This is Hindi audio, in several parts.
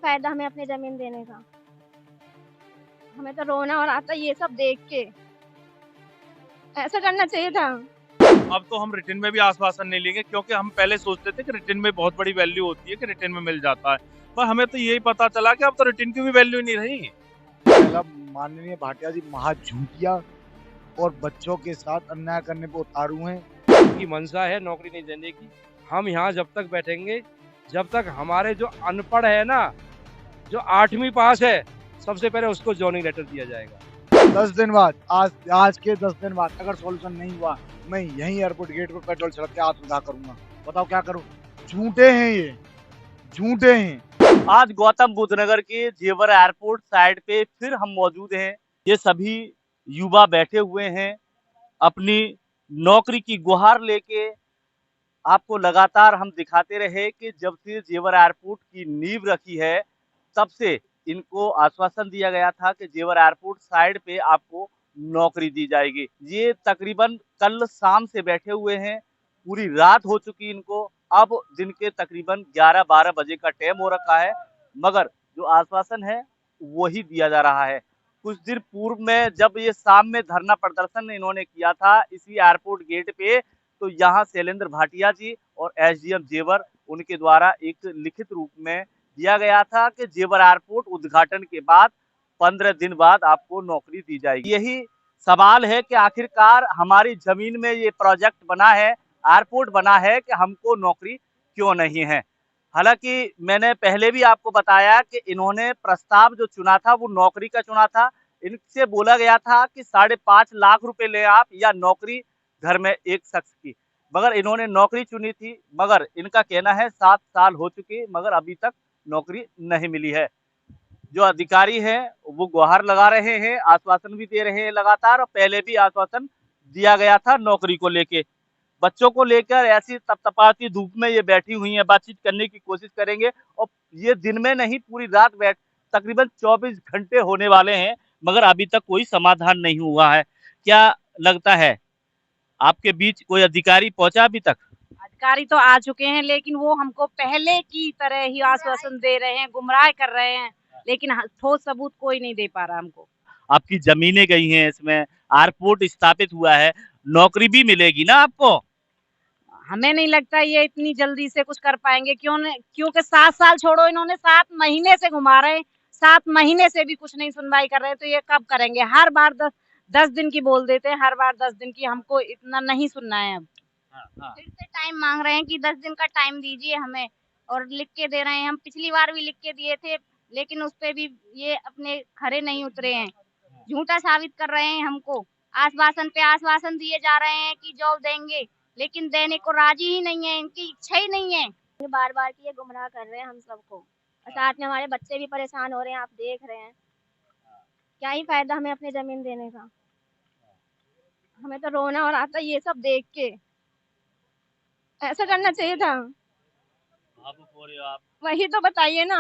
फायदा हमें अपनी जमीन देने का। हमें तो रोना और आता ये सब देख के। ऐसा करना चाहिए था। अब तो हम रिटर्न में भी आश्वासन नहीं लेंगे, क्योंकि हम पहले सोचते थे कि रिटर्न में बहुत बड़ी वैल्यू होती है, कि रिटर्न में मिल जाता है, पर हमें तो यही पता चला कि अब तो रिटर्न की भी वैल्यू नहीं रही। पहला माननीय भाटिया जी महाझूठिया और बच्चों के साथ अन्याय करने पर उतारू हैं। उनकी मंशा है नौकरी नहीं देने की। हम यहाँ जब तक बैठेंगे, जब तक हमारे जो अनपढ़ है ना, जो 8वीं पास है, सबसे पहले उसको जॉइनिंग लेटर दिया जाएगा। 10 दिन बाद, आज के 10 दिन बाद अगर सॉल्यूशन नहीं हुआ, मैं यहीं एयरपोर्ट गेट पर पेट्रोल छिड़क के आत्मदाह करूंगा। बताओ क्या करूं? झूठे हैं ये, झूठे हैं। आज गौतम बुद्ध नगर के जेवर एयरपोर्ट साइड पे फिर हम मौजूद हैं। ये सभी युवा बैठे हुए हैं, अपनी नौकरी की गुहार लेके। आपको लगातार हम दिखाते रहे कि जब से जेवर एयरपोर्ट की नींव रखी है, तब से इनको आश्वासन दिया गया था कि जेवर एयरपोर्ट साइड पे आपको नौकरी दी जाएगी। ये तकरीबन कल शाम से बैठे हुए हैं, पूरी रात हो चुकी इनको। अब दिन के तकरीबन 11-12 बजे का टाइम हो रखा है, मगर जो आश्वासन है वही दिया जा रहा है। कुछ दिन पूर्व में जब ये शाम में धरना प्रदर्शन इन्होंने किया था इसी एयरपोर्ट गेट पे, तो यहाँ शैलेंद्र भाटिया जी और एसडीएम जेवर उनके द्वारा एक लिखित रूप में दिया गया था कि जेवर एयरपोर्ट उद्घाटन के बाद 15 दिन बाद आपको नौकरी दी जाएगी। यही सवाल है कि आखिरकार हमारी जमीन में ये प्रोजेक्ट बना है, एयरपोर्ट बना है, कि हमको नौकरी क्यों नहीं है। हालांकि मैंने पहले भी आपको बताया कि इन्होंने प्रस्ताव जो चुना था वो नौकरी का चुना था। इनसे बोला गया था कि 5.5 लाख रुपए ले आप या नौकरी घर में एक शख्स की, मगर इन्होंने नौकरी चुनी थी। मगर इनका कहना है 7 साल हो चुके, मगर अभी तक नौकरी नहीं मिली है। जो अधिकारी हैं वो गुहार लगा रहे हैं, आश्वासन भी दे रहे हैं लगातार, और पहले भी आश्वासन दिया गया था नौकरी को लेके। बच्चों को लेकर ऐसी तपतपाती धूप में ये बैठी हुई हैं, बातचीत करने की कोशिश करेंगे। और ये दिन में नहीं, पूरी रात बैठ, तकरीबन 24 घंटे होने वाले हैं, मगर अभी तक कोई समाधान नहीं हुआ है। क्या लगता है, आपके बीच कोई अधिकारी पहुंचा अभी तक? अधिकारी तो आ चुके हैं, लेकिन वो हमको पहले की तरह ही आश्वासन दे रहे हैं, गुमराह कर रहे हैं, लेकिन ठोस सबूत कोई नहीं दे पा रहा हमको। आपकी जमीनें गई हैं, इसमें एयरपोर्ट स्थापित हुआ है, नौकरी भी मिलेगी ना आपको? हमें नहीं लगता ये इतनी जल्दी से कुछ कर पाएंगे, क्योंकि 7 साल छोड़ो, इन्होंने 7 महीने से घुमा रहे हैं, 7 महीने से भी कुछ नहीं सुनवाई कर रहे हैं, तो ये कब करेंगे? हर बार 10 दिन की बोल देते हैं, हर बार 10 दिन की। हमको इतना नहीं सुनना है अब। फिर से टाइम मांग रहे हैं कि 10 दिन का टाइम दीजिए हमें, और लिख के दे रहे हैं। हम पिछली बार भी लिख के दिए थे, लेकिन उस पे भी ये अपने खरे नहीं उतरे हैं, झूठा साबित कर रहे हैं हमको। आश्वासन पे आश्वासन दिए जा रहे हैं कि जॉब देंगे, लेकिन देने को राजी ही नहीं है, इनकी इच्छा ही नहीं है। बार बार की ये गुमराह कर रहे हैं हम सबको, और साथ में हमारे बच्चे भी परेशान हो रहे हैं, आप देख रहे हैं। क्या ही फायदा हमें अपनी जमीन देने का। हमें तो रोना और आता ये सब देख के। ऐसा करना चाहिए था। भावुक हो रहे हो आप? वही तो बताइए ना।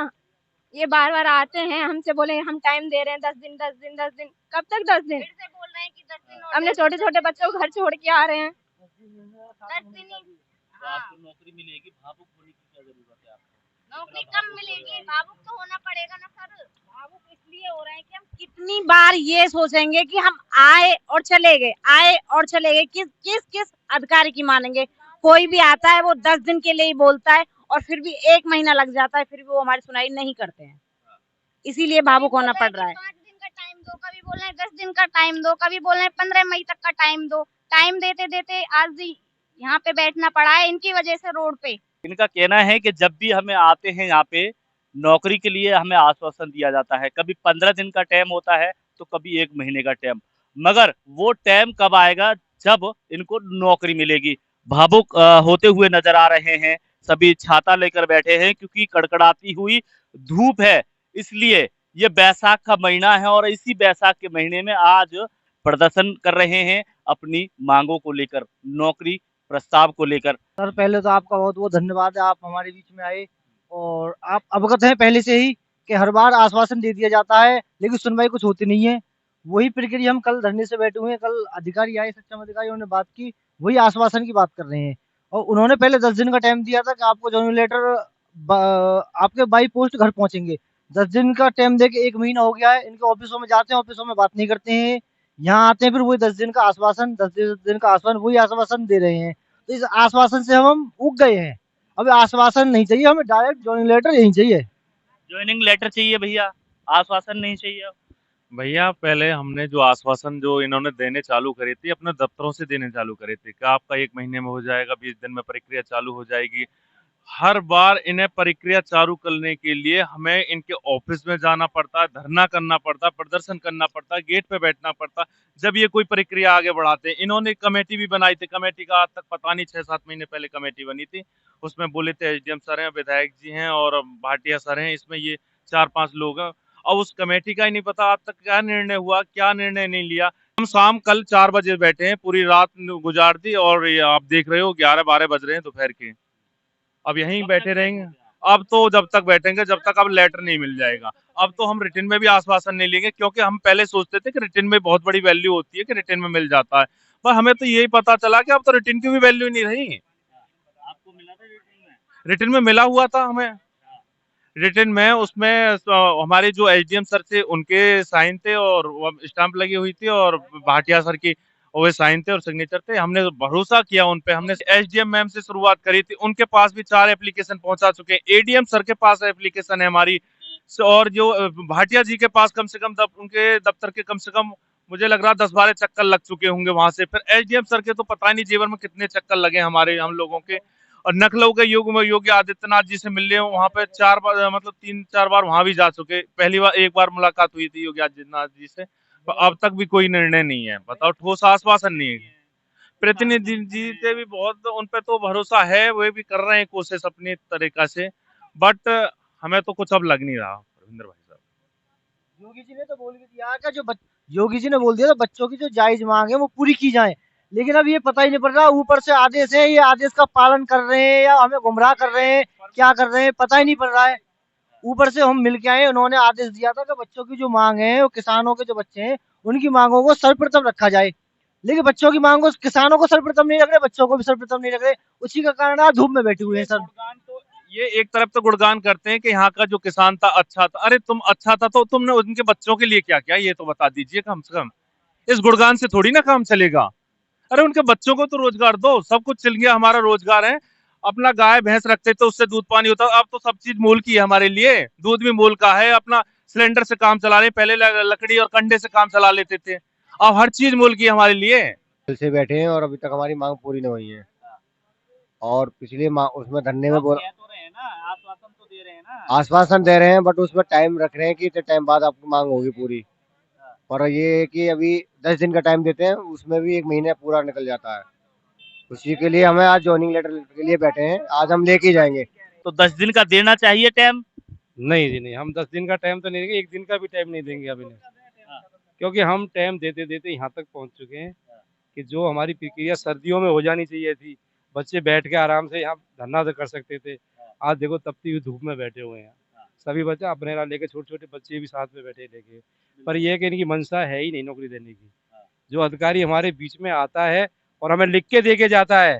ये बार बार आते हैं, हमसे बोले हम टाइम दे रहे हैं 10 दिन 10 दिन 10 दिन। कब तक 10 दिन? फिर से बोल रहे हैं कि 10 दिन और हमने छोटे छोटे बच्चों को घर छोड़ के आ रहे हैं। 10 दिन ही। तो आपको नौकरी मिलेगी, भावुक होने की क्या जरूरत है आपको? नौकरी कम मिलेगी, भावुक तो होना पड़ेगा ना सर। भावुक इसलिए हो रहे हैं कि हम कितनी बार ये सोचेंगे कि हम आए और चले गए, आए और चले गए। किस अधिकारी की मानेंगे? कोई भी आता है वो 10 दिन के लिए ही बोलता है, और फिर भी 1 महीना लग जाता है, फिर भी वो हमारी सुनाई नहीं करते हैं। इसीलिए भावुक होना पड़ रहा है। 5 दिन का टाइम दो, कभी बोल रहे हैं 10 दिन का टाइम दो, कभी बोल रहे हैं 15 मई तक का टाइम दो। टाइम देते देते आज भी यहाँ पे बैठना पड़ा है इनकी वजह से रोड पे। इनका कहना है कि जब भी हमें आते हैं यहाँ पे नौकरी के लिए, हमें आश्वासन दिया जाता है, कभी 15 दिन का टाइम होता है, तो कभी 1 महीने का टाइम, मगर वो टाइम कब आएगा जब इनको नौकरी मिलेगी। भावुक होते हुए नजर आ रहे हैं, सभी छाता लेकर बैठे हैं, क्योंकि कड़कड़ाती हुई धूप है, इसलिए ये बैसाख का महीना है, और इसी बैसाख के महीने में आज प्रदर्शन कर रहे हैं अपनी मांगों को लेकर, नौकरी प्रस्ताव को लेकर। सर पहले तो आपका बहुत बहुत धन्यवाद है, आप हमारे बीच में आए, और आप अवगत हैं पहले से ही कि हर बार आश्वासन दे दिया जाता है, लेकिन सुनवाई कुछ होती नहीं है। वही प्रक्रिया हम कल धरने से बैठे हुए हैं, कल अधिकारी आए, सक्षम अधिकारी, उन्होंने बात की, वही आश्वासन की बात कर रहे हैं। और उन्होंने पहले 10 दिन का टाइम दिया था कि आपको जॉइनिंग लेटर आपके बाई पोस्ट घर पहुंचेंगे, 10 दिन का टाइम दे के 1 महीना हो गया है। इनके ऑफिसों में जाते हैं, ऑफिसों में बात नहीं करते हैं। यहाँ आते हैं फिर वही 10 दिन का आश्वासन, 10 दिन का आश्वासन, वही आश्वासन दे रहे हैं। तो इस आश्वासन से हम ऊब गए हैं। अब आश्वासन नहीं चाहिए, हमें डायरेक्ट जॉइनिंग लेटर यही चाहिए। ज्वाइनिंग लेटर चाहिए भैया, आश्वासन नहीं चाहिए। भैया पहले हमने जो आश्वासन जो इन्होंने देने चालू करे थे अपने दफ्तरों से देने चालू करे थे कि आपका 1 महीने में हो जाएगा, 20 दिन में प्रक्रिया चालू हो जाएगी। हर बार इन्हें प्रक्रिया चालू करने के लिए हमें इनके ऑफिस में जाना पड़ता है, धरना करना पड़ता है, प्रदर्शन करना पड़ता है, गेट पे बैठना पड़ता है, जब ये कोई प्रक्रिया आगे बढ़ाते हैं। इन्होंने कमेटी भी बनाई थी, कमेटी का आज तक पता नहीं 6-7 महीने पहले कमेटी बनी थी। उसमें बोले थे एसडीएम सर हैं, विधायक जी हैं और भाटिया सर हैं, इसमें ये 4-5 लोग हैं। अब उस कमेटी का ही नहीं पता आज तक क्या निर्णय हुआ, क्या निर्णय नहीं लिया। हम शाम कल 4 बजे बैठे हैं, पूरी रात गुजार दी और ये आप देख रहे हो 11-12 बज रहे हैं दोपहर के। अब यहीं बैठे रहेंगे। अब तो जब तक बैठेंगे जब तक अब लेटर नहीं मिल जाएगा। अब तो हम रिटर्न में भी आश्वासन नहीं लेंगे, क्योंकि हम पहले सोचते थे कि रिटर्न में बहुत बड़ी वैल्यू होती है कि रिटर्न में मिल जाता है, पर हमें तो यही पता चला कि अब तो रिटर्न की भी वैल्यू नहीं रही। आपको मिला था रिटर्न में? रिटर्न में मिला हुआ था हमें, रिटर्न में उसमें हमारे जो एसडीएम सर थे उनके साइन थे और स्टाम्प लगी हुई थी और भाटिया सर की वो साइन थे और सिग्नेचर थे। हमने भरोसा किया उन पे, हमने एसडीएम मैम से शुरुआत करी थी, उनके पास भी 4 एप्लीकेशन पहुंचा चुके हैं। एडीएम सर के पास एप्लीकेशन है हमारी, और जो भाटिया जी के पास कम से कम उनके दफ्तर के कम से कम मुझे लग रहा 10-12 चक्कर लग चुके होंगे वहां से। फिर एसडीएम सर के तो पता नहीं जीवन में कितने चक्कर लगे हमारे हम लोगों के। और नखलऊ के युग में योगी आदित्यनाथ जी से मिलने वहां पे 4 बार मतलब 3-4 बार वहां भी जा चुके। पहली बार एक बार मुलाकात हुई थी योगी आदित्यनाथ जी से, पर अब तक भी कोई निर्णय नहीं है। बताओ, ठोस आश्वासन नहीं है। प्रतिनिधि जी से भी बहुत उन पे तो भरोसा है, वे भी कर रहे हैं कोशिश अपनी तरीका से, बट हमें तो कुछ अब लग नहीं रहा रविंद्र भाई साहब। योगी जी ने तो बोल भी दिया कि योगी जी ने बोल दिया था बच्चों की जो जायज मांग है वो पूरी की जाए, लेकिन अब ये पता ही नहीं पड़ रहा ऊपर से आदेश है, ये आदेश का पालन कर रहे हैं या हमें गुमराह कर रहे हैं, क्या कर रहे हैं पता ही नहीं पड़ रहा है। ऊपर से हम मिल के आए, उन्होंने आदेश दिया था कि बच्चों की जो मांग है, वो किसानों के जो बच्चे हैं उनकी मांगों को सर्वप्रथम रखा जाए, लेकिन बच्चों की मांग को किसानों को सर्वप्रथम नहीं रख रहे, बच्चों को भी सर्वप्रथम नहीं रख रहे। उसी का कारण आज धूप में बैठे हुए हैं सर। ये एक तरफ तो गुणगान करते हैं कि यहाँ का जो किसान था अच्छा था। अरे तुम अच्छा था तो तुमने उनके बच्चों के लिए क्या किया ये तो बता दीजिए कम से कम। इस गुणगान से थोड़ी ना काम चलेगा। अरे उनके बच्चों को तो रोजगार दो, सब कुछ चल गया, हमारा रोजगार है। अपना गाय भैंस रखते तो उससे दूध पानी होता, अब तो सब चीज मूल की है हमारे लिए, दूध भी मूल का है। अपना सिलेंडर से काम चला रहे, पहले लकड़ी और कंडे से काम चला लेते थे, अब हर चीज मूल की है हमारे लिए। कल से बैठे हैं और अभी तक हमारी मांग पूरी नहीं हुई है, और पिछले उसमें धरने में बोला तो रहे हैं ना, आश्वासन तो दे रहे हैं ना, आश्वासन दे रहे हैं, बट उसमें टाइम रख रहे हैं कि इतने टाइम बाद आपकी मांग होगी पूरी। पर ये है कि अभी 10 दिन का टाइम देते हैं, उसमें भी 1 महीने पूरा निकल जाता है। उसी के लिए हमें आज जॉइनिंग लेटर के लिए बैठे हैं, आज हम लेके जाएंगे। तो 10 दिन का देना चाहिए टाइम। नहीं जी नहीं, हम 10 दिन का टाइम तो नहीं देंगे, 1 दिन का भी टाइम नहीं देंगे अभी नहीं, क्योंकि हम टाइम देते देते यहाँ तक पहुँच चुके हैं कि जो हमारी प्रक्रिया सर्दियों में हो जानी चाहिए थी, बच्चे बैठ के आराम से यहाँ धरना कर सकते थे, आज देखो तपती हुई धूप में बैठे हुए हैं सभी बच्चे, अपने लेके छोटे छोटे बच्चे भी साथ में बैठे लेके। पर यह कि इनकी मंशा है ही नहीं नौकरी देने की। जो अधिकारी हमारे बीच में आता है और हमें लिख के दे के जाता है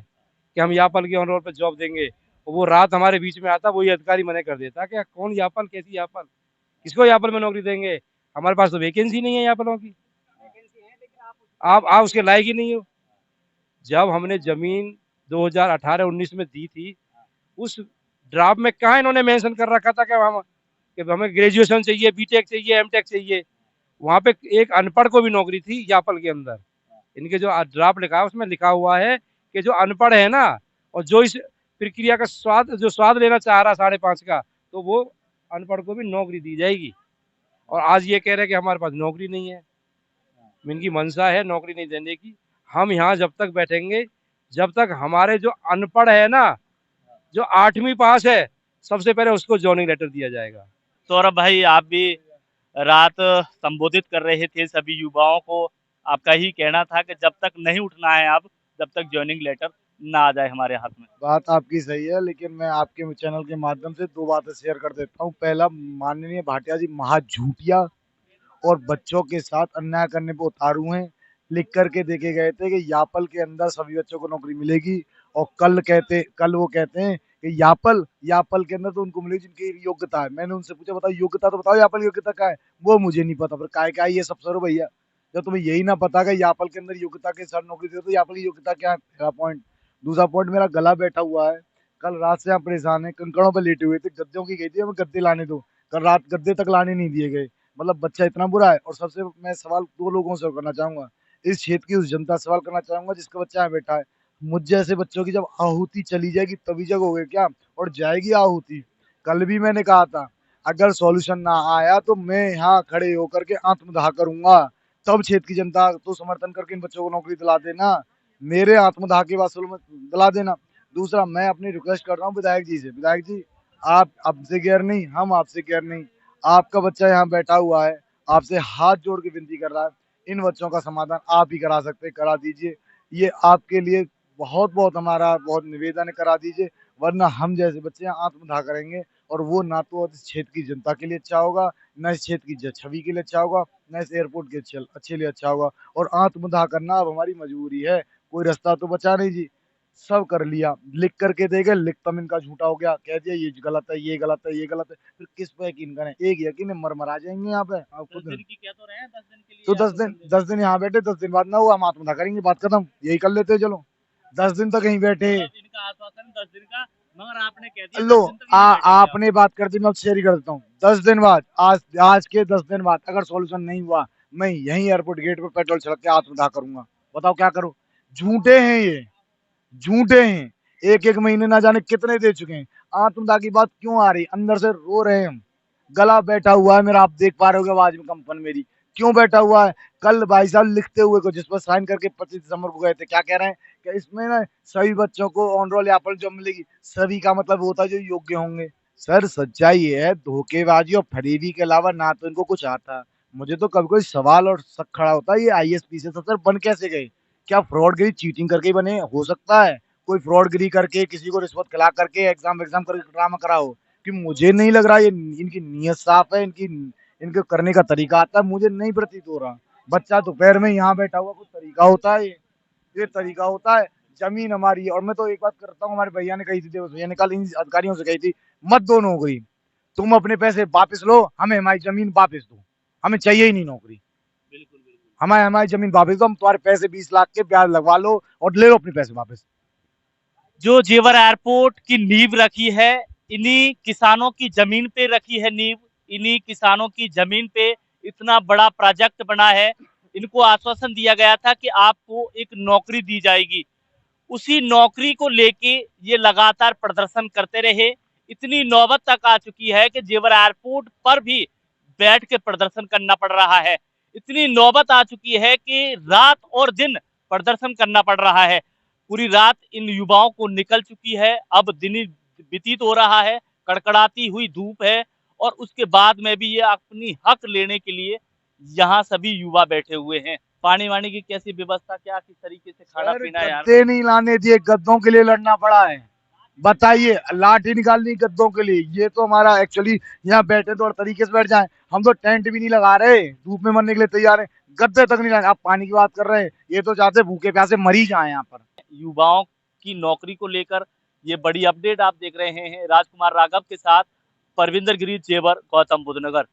कि हम यापल के ऑन रोड पर जॉब देंगे, वो रात हमारे बीच में आता, वही अधिकारी मना कर देता कि कौन यापल, कैसी यापल, किसको यापल में नौकरी देंगे, हमारे पास तो वैकेंसी नहीं है यापलों की, आप उसके लायक ही नहीं हो। जब हमने जमीन 2018-19 में दी थी, उस ड्राफ्ट में कहाँ इन्होंने मेंशन कर रखा था कि हमें ग्रेजुएशन चाहिए, बीटेक चाहिए, एमटेक चाहिए। वहाँ पे एक अनपढ़ को भी नौकरी थी यापल के अंदर। इनके जो ड्राफ्ट लिखा है उसमें लिखा हुआ है कि जो अनपढ़ है ना और जो इस प्रक्रिया का स्वाद लेना चाह रहा 5.5 का, तो वो अनपढ़ को भी नौकरी दी जाएगी। और आज ये कह रहे हैं कि हमारे पास नौकरी नहीं है। इनकी मंशा है नौकरी नहीं देने की। हम यहाँ जब तक बैठेंगे जब तक हमारे जो अनपढ़ है ना, जो 8वीं पास है, सबसे पहले उसको जॉइनिंग लेटर दिया जाएगा। सौरभ भाई, आप भी रात संबोधित कर रहे थे सभी युवाओं को, आपका ही कहना था कि जब तक नहीं उठना है आप, जब तक जॉइनिंग लेटर ना आ जाए हमारे हाथ में। बात आपकी सही है, लेकिन मैं आपके चैनल के माध्यम से 2 बातें शेयर कर देता हूँ। पहला, माननीय भाटिया जी महाझूठिया और बच्चों के साथ अन्याय करने पे उतारू हैं। लिख करके देके गए थे कि यापल के अंदर सभी बच्चों को नौकरी मिलेगी, और कल वो कहते हैं कि यापल के अंदर तो उनको मिलेगी जिनकी योग्यता है। मैंने उनसे पूछा बताओ योग्यता तो बताओ, यापल की योग्यता क्या है? वो मुझे नहीं पता। फिर काय ये सब सर भैया, जब तुम्हें यही ना पता कि यापल के अंदर योग्यता के साथ नौकरी दे तो यापल की योग्यता क्या है? पहला पॉइंट। दूसरा पॉइंट, मेरा गला बैठा हुआ है, कल रात से यहाँ परेशान है, कंकड़ों पे लेटे हुए थे, गद्दों की गई थी, हमें गद्दे लाने दो, कल रात गद्दे तक लाने नहीं दिए गए। मतलब बच्चा इतना बुरा है। और सबसे मैं सवाल दो लोगों से करना चाहूंगा, इस क्षेत्र की उस जनता से सवाल करना चाहूंगा जिसका बच्चा यहाँ बैठा है, मुझ जैसे बच्चों की जब आहुति चली जाएगी तभी जगोगे क्या? और जाएगी आहुति। कल भी मैंने कहा था अगर सॉल्यूशन ना आया तो मैं यहाँ खड़े होकर के आत्मदाह करूंगा, तब क्षेत्र की जनता तो समर्थन करके इन बच्चों को नौकरी दिला देना, मेरे आत्मदाह के बाद में दिला देना। दूसरा, मैं अपनी रिक्वेस्ट कर रहा हूँ विधायक जी से, विधायक जी आप आपसे केयर नहीं, हम आपसे केयर नहीं, आपका बच्चा यहाँ बैठा हुआ है, आपसे हाथ जोड़ के विनती कर रहा है, इन बच्चों का समाधान आप ही करा सकते, करा दीजिए। ये आपके लिए बहुत बहुत हमारा बहुत निवेदन है, करा दीजिए, वरना हम जैसे बच्चे यहाँ आत्मदाह करेंगे और वो ना तो इस क्षेत्र की जनता के लिए अच्छा होगा, न इस क्षेत्र की छवि के लिए अच्छा होगा, न इस एयरपोर्ट के अच्छे लिए अच्छा होगा। और आत्मदाह करना अब हमारी मजबूरी है, कोई रास्ता तो बचा नहीं जी। सब कर लिया, लिख करके दे गए, लिखतम इनका झूठा हो गया, कह दिया ये गलत है, ये गलत है, ये गलत है, फिर किस पे यकीन करें? एक यकीन है, मर आ जाएंगे यहाँ पे। आप खुद 10 दिन की कह तो रहे हैं, 10 दिन के लिए तो आश्वासन दे रहे हैं। 10 दिन यहाँ बैठे, 10 दिन बाद ना हुआ हम आत्मदाह करेंगे, बात खत्म, यही कर लेते हैं, चलो 10 दिन तक कहीं बैठे। मतलब इनका आश्वासन 10 दिन का, मगर आपने कह दिया लो 10 दिन तक नहीं बैठेंगे आप। आपने बात कर दी, मैं शेयर ही कर देता हूँ। 10 दिन बाद, आज के 10 दिन बाद अगर सॉल्यूशन नहीं हुआ, मैं यहीं एयरपोर्ट गेट पे पेट्रोल छिड़क के आत्मदाह करूंगा। बताओ क्या करूं? झूठे हैं ये, झूठे हैं, एक एक महीने ना जाने कितने दे चुके हैं। आत्मदाह की बात क्यों आ रही? अंदर से रो रहे हैं हम, गला बैठा हुआ है मेरा, आप देख पा रहे हो आवाज में कंपन मेरी क्यों बैठा हुआ है। कल भाई साहब लिखते हुए को जिस पर साइन करके 25 दिसंबर को गए थे, क्या कह रहे हैं कि इसमें ना सभी बच्चों को ऑन रोल यापल जॉब मिलेगी। सभी का मतलब होता है जो योग्य होंगे। सर सच्चाई ये है, धोखेबाजी और फरेबी के अलावा ना तो इनको कुछ आता। मुझे तो कभी कोई सवाल और शक खड़ा होता है, ये आईएएस से सर बन कैसे गए? क्या फ्रॉडगिरी चीटिंग करके बने? हो सकता है कोई फ्रॉडगिरी करके, किसी को रिश्वत खिला करके, एग्जाम करके ड्रामा करा हो, कि मुझे नहीं लग रहा। ये इनकी नीयत साफ है, इनके करने का तरीका आता है, मुझे नहीं प्रतीत हो रहा। बच्चा दोपहर में यहाँ बैठा हुआ, कुछ तरीका होता है ये तरीका होता है। जमीन हमारी है। और मैं तो एक बात करता हूँ, हमारे भैया ने कही थी, देवस भैया ने कल इन अधिकारियों से कही थी, मत दो नौकरी, तुम अपने पैसे वापस लो, हमें हमारी जमीन वापस दो, हमें चाहिए ही नहीं नौकरी, बिल्कुल बिल्कुल। हमारी जमीन वापस दो, हम तुम्हारे पैसे 20 लाख के ब्याज लगवा लो और ले लो अपने पैसे वापस। जो जेवर एयरपोर्ट की नींव रखी है, इन्हीं किसानों की जमीन पे रखी है नींव, इन्हीं किसानों की जमीन पे इतना बड़ा प्रोजेक्ट बना है। इनको आश्वासन दिया गया था कि आपको एक नौकरी दी जाएगी, उसी नौकरी को लेके ये लगातार प्रदर्शन करते रहे। इतनी नौबत तक आ चुकी है कि जेवर एयरपोर्ट पर भी बैठ के प्रदर्शन करना पड़ रहा है। इतनी नौबत आ चुकी है कि रात और दिन प्रदर्शन करना पड़ रहा है। पूरी रात इन युवाओं को निकल चुकी है, अब दिन व्यतीत हो रहा है, कड़कड़ाती हुई धूप है, और उसके बाद में भी ये अपनी हक लेने के लिए यहाँ सभी युवा बैठे हुए हैं। पानी वानी की कैसी व्यवस्था, क्या किस तरीके से खाना पीना है यार? गद्दे नहीं लाने दिए, गद्दों के लिए लड़ना पड़ा है। बताइए, लाठी निकालनी गद्दों के लिए। ये तो हमारा एक्चुअली यहाँ बैठे तो और तरीके से बैठ जाए, हम तो टेंट भी नहीं लगा रहे, धूप में मरने के लिए तैयार है, गद्दे तक नहीं लाए। आप पानी की बात कर रहे हैं, ये तो चाहते भूखे प्यासे मर ही जाए यहाँ पर। युवाओं की नौकरी को लेकर ये बड़ी अपडेट आप देख रहे हैं। राजकुमार राघव के साथ परविंदर गिरी, जेवर, गौतम बुद्ध नगर।